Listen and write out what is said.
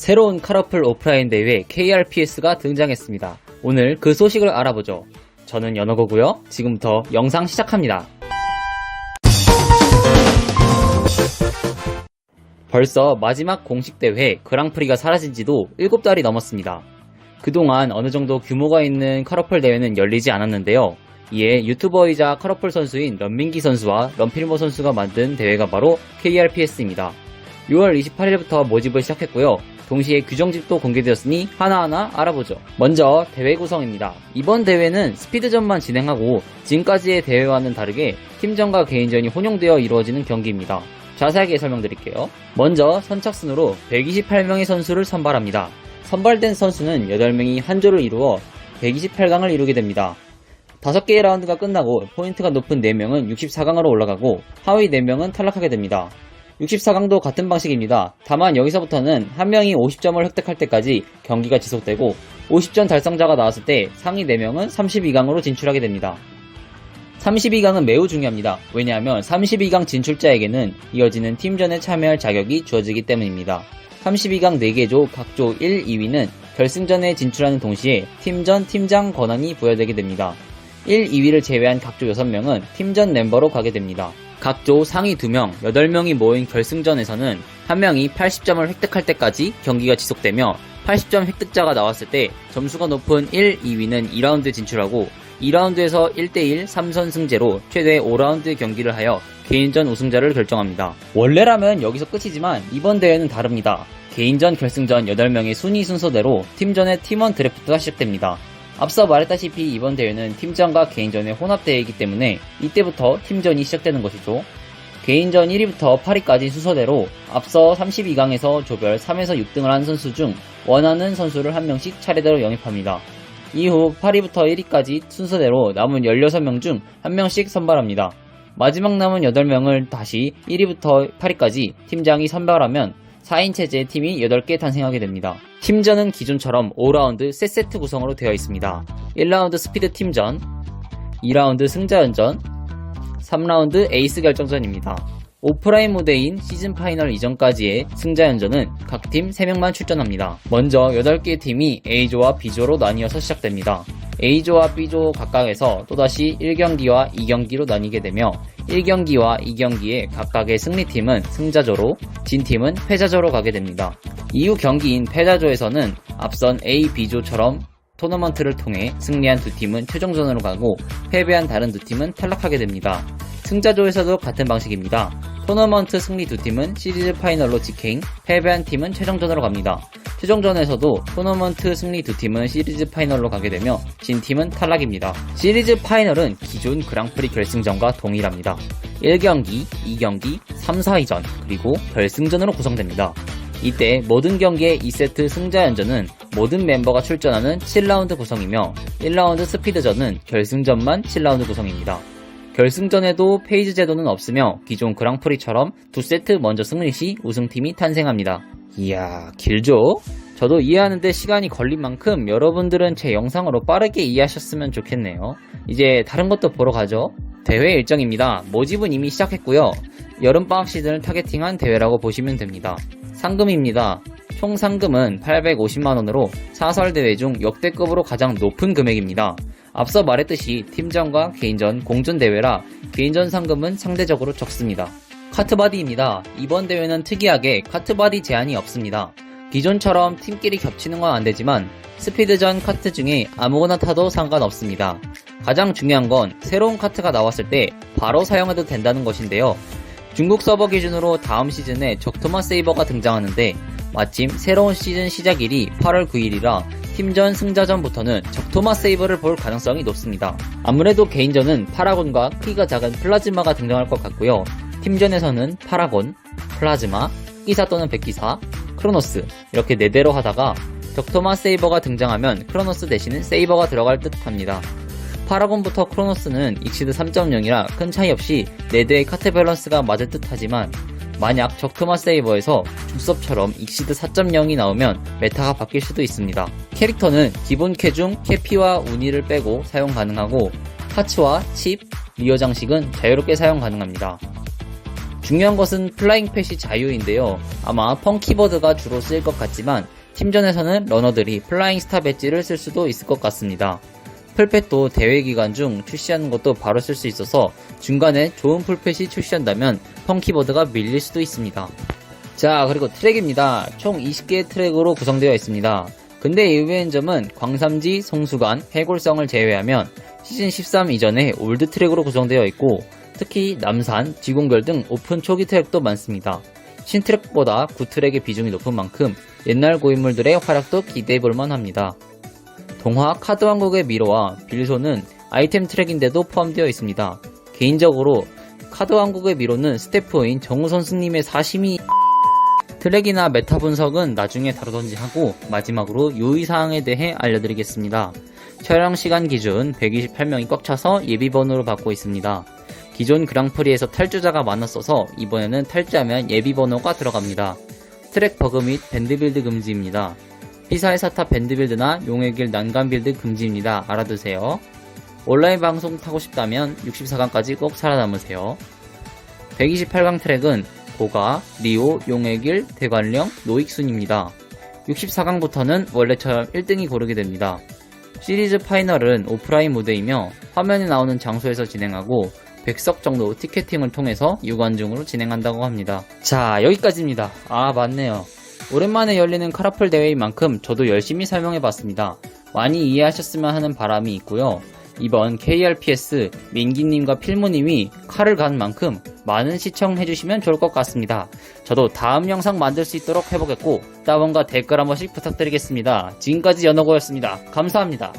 새로운 카러플 오프라인 대회 KRPS가 등장했습니다. 오늘 그 소식을 알아보죠. 저는 연어고고요. 지금부터 영상 시작합니다. 벌써 마지막 공식 대회 그랑프리가 사라진 지도 7달이 넘었습니다. 그동안 어느 정도 규모가 있는 카러플 대회는 열리지 않았는데요. 이에 유튜버이자 카러플 선수인 런민기 선수와 런필모 선수가 만든 대회가 바로 KRPS입니다. 6월 28일부터 모집을 시작했고요. 동시에 규정집도 공개되었으니 하나하나 알아보죠. 먼저 대회 구성입니다. 이번 대회는 스피드전만 진행하고 지금까지의 대회와는 다르게 팀전과 개인전이 혼용되어 이루어지는 경기입니다. 자세하게 설명드릴게요. 먼저 선착순으로 128명의 선수를 선발합니다. 선발된 선수는 8명이 한 조를 이루어 128강을 이루게 됩니다. 5개의 라운드가 끝나고 포인트가 높은 4명은 64강으로 올라가고 하위 4명은 탈락하게 됩니다. 64강도 같은 방식입니다. 다만 여기서부터는 한 명이 50점을 획득할 때까지 경기가 지속되고 50점 달성자가 나왔을 때 상위 4명은 32강으로 진출하게 됩니다. 32강은 매우 중요합니다. 왜냐하면 32강 진출자에게는 이어지는 팀전에 참여할 자격이 주어지기 때문입니다. 32강 4개 조 각 조 1, 2위는 결승전에 진출하는 동시에 팀전 팀장 권한이 부여되게 됩니다. 1, 2위를 제외한 각 조 6명은 팀전 멤버로 가게 됩니다. 각 조 상위 2명, 8명이 모인 결승전에서는 한 명이 80점을 획득할 때까지 경기가 지속되며 80점 획득자가 나왔을 때 점수가 높은 1, 2위는 2라운드 진출하고 2라운드에서 1대1 3선승제로 최대 5라운드 경기를 하여 개인전 우승자를 결정합니다. 원래라면 여기서 끝이지만 이번 대회는 다릅니다. 개인전, 결승전 8명의 순위 순서대로 팀전의 팀원 드래프트가 시작됩니다. 앞서 말했다시피 이번 대회는 팀전과 개인전의 혼합대회이기 때문에 이때부터 팀전이 시작되는 것이죠. 개인전 1위부터 8위까지 순서대로 앞서 32강에서 조별 3에서 6등을 한 선수 중 원하는 선수를 한 명씩 차례대로 영입합니다. 이후 8위부터 1위까지 순서대로 남은 16명 중 한 명씩 선발합니다. 마지막 남은 8명을 다시 1위부터 8위까지 팀장이 선발하면 4인 체제의 팀이 8개 탄생하게 됩니다. 팀전은 기존처럼 5라운드 셋세트 구성으로 되어 있습니다. 1라운드 스피드 팀전, 2라운드 승자연전, 3라운드 에이스 결정전입니다. 오프라인 무대인 시즌 파이널 이전까지의 승자연전은 각 팀 3명만 출전합니다. 먼저 8개의 팀이 A조와 B조로 나뉘어서 시작됩니다. A조와 B조 각각에서 또다시 1경기와 2경기로 나뉘게 되며 1경기와 2경기의 각각의 승리팀은 승자조로, 진팀은 패자조로 가게 됩니다. 이후 경기인 패자조에서는 앞선 A, B조처럼 토너먼트를 통해 승리한 두 팀은 최종전으로 가고 패배한 다른 두 팀은 탈락하게 됩니다. 승자조에서도 같은 방식입니다. 토너먼트 승리 두 팀은 시리즈 파이널로 직행, 패배한 팀은 최종전으로 갑니다. 최종전에서도 토너먼트 승리 두 팀은 시리즈 파이널로 가게 되며 진 팀은 탈락입니다. 시리즈 파이널은 기존 그랑프리 결승전과 동일합니다. 1경기, 2경기, 3, 4위전, 그리고 결승전으로 구성됩니다. 이때 모든 경기의 2세트 승자연전은 모든 멤버가 출전하는 7라운드 구성이며 1라운드 스피드전은 결승전만 7라운드 구성입니다. 결승전에도 페이지 제도는 없으며 기존 그랑프리처럼 2세트 먼저 승리 시 우승팀이 탄생합니다. 이야, 길죠? 저도 이해하는데 시간이 걸린 만큼 여러분들은 제 영상으로 빠르게 이해하셨으면 좋겠네요. 이제 다른 것도 보러 가죠. 대회 일정입니다. 모집은 이미 시작했고요. 여름방학 시즌을 타겟팅한 대회라고 보시면 됩니다. 상금입니다. 총 상금은 850만원으로 사설대회 중 역대급으로 가장 높은 금액입니다. 앞서 말했듯이 팀전과 개인전 공존대회라 개인전 상금은 상대적으로 적습니다. 카트바디입니다. 이번 대회는 특이하게 카트바디 제한이 없습니다. 기존처럼 팀끼리 겹치는 건 안되지만 스피드전 카트 중에 아무거나 타도 상관없습니다. 가장 중요한 건 새로운 카트가 나왔을 때 바로 사용해도 된다는 것인데요. 중국 서버 기준으로 다음 시즌에 적토마 세이버가 등장하는데 마침 새로운 시즌 시작일이 8월 9일이라 팀전 승자전부터는 적토마 세이버를 볼 가능성이 높습니다. 아무래도 개인전은 파라곤과 크기가 작은 플라즈마가 등장할 것 같고요. 팀전에서는 파라곤, 플라즈마, 기사 또는 백기사, 크로노스 이렇게 4대로 하다가 적토마 세이버가 등장하면 크로노스 대신에 세이버가 들어갈 듯 합니다. 파라곤부터 크로노스는 익시드 3.0이라 큰 차이 없이 4대의 카트 밸런스가 맞을 듯 하지만 만약 적토마 세이버에서 중섭처럼 익시드 4.0이 나오면 메타가 바뀔 수도 있습니다. 캐릭터는 기본 캐 중 캐피와 우니를 빼고 사용 가능하고 파츠와 칩, 리어 장식은 자유롭게 사용 가능합니다. 중요한 것은 플라잉 펫이 자유인데요. 아마 펑키버드가 주로 쓰일 것 같지만 팀전에서는 러너들이 플라잉 스타 배지를 쓸 수도 있을 것 같습니다. 풀펫도 대회 기간 중 출시하는 것도 바로 쓸 수 있어서 중간에 좋은 풀펫이 출시한다면 펑키버드가 밀릴 수도 있습니다. 자, 그리고 트랙입니다. 총 20개의 트랙으로 구성되어 있습니다. 근데 의외인 점은 광삼지, 성수관, 해골성을 제외하면 시즌 13 이전에 올드 트랙으로 구성되어 있고 특히 남산, 지공별 등 오픈 초기 트랙도 많습니다. 신트랙보다 구트랙의 비중이 높은 만큼 옛날 고인물들의 활약도 기대해볼만 합니다. 동화 카드왕국의 미로와 빌소는 아이템 트랙인데도 포함되어 있습니다. 개인적으로 카드왕국의 미로는 스태프인 정우 선수님의 사심이 트랙이나 메타 분석은 나중에 다루던지 하고 마지막으로 유의사항에 대해 알려드리겠습니다. 촬영 시간 기준 128명이 꽉 차서 예비번호를 받고 있습니다. 기존 그랑프리에서 탈주자가 많았어서 이번에는 탈주하면 예비번호가 들어갑니다. 트랙 버그 및 밴드빌드 금지입니다. 피사의 사타 밴드빌드나 용의 길 난간빌드 금지입니다. 알아두세요. 온라인 방송 타고 싶다면 64강까지 꼭 살아남으세요. 128강 트랙은 고가, 리오, 용의 길, 대관령, 노익순입니다. 64강부터는 원래처럼 1등이 고르게 됩니다. 시리즈 파이널은 오프라인 무대이며 화면에 나오는 장소에서 진행하고 100석 정도 티켓팅을 통해서 유관중으로 진행한다고 합니다. 자, 여기까지입니다. 아, 맞네요. 오랜만에 열리는 카라풀 대회인 만큼 저도 열심히 설명해봤습니다. 많이 이해하셨으면 하는 바람이 있고요. 이번 KRPS 민기님과 필모님이 칼을 간 만큼 많은 시청해주시면 좋을 것 같습니다. 저도 다음 영상 만들 수 있도록 해보겠고 다운과 댓글 한 번씩 부탁드리겠습니다. 지금까지 연어고였습니다. 감사합니다.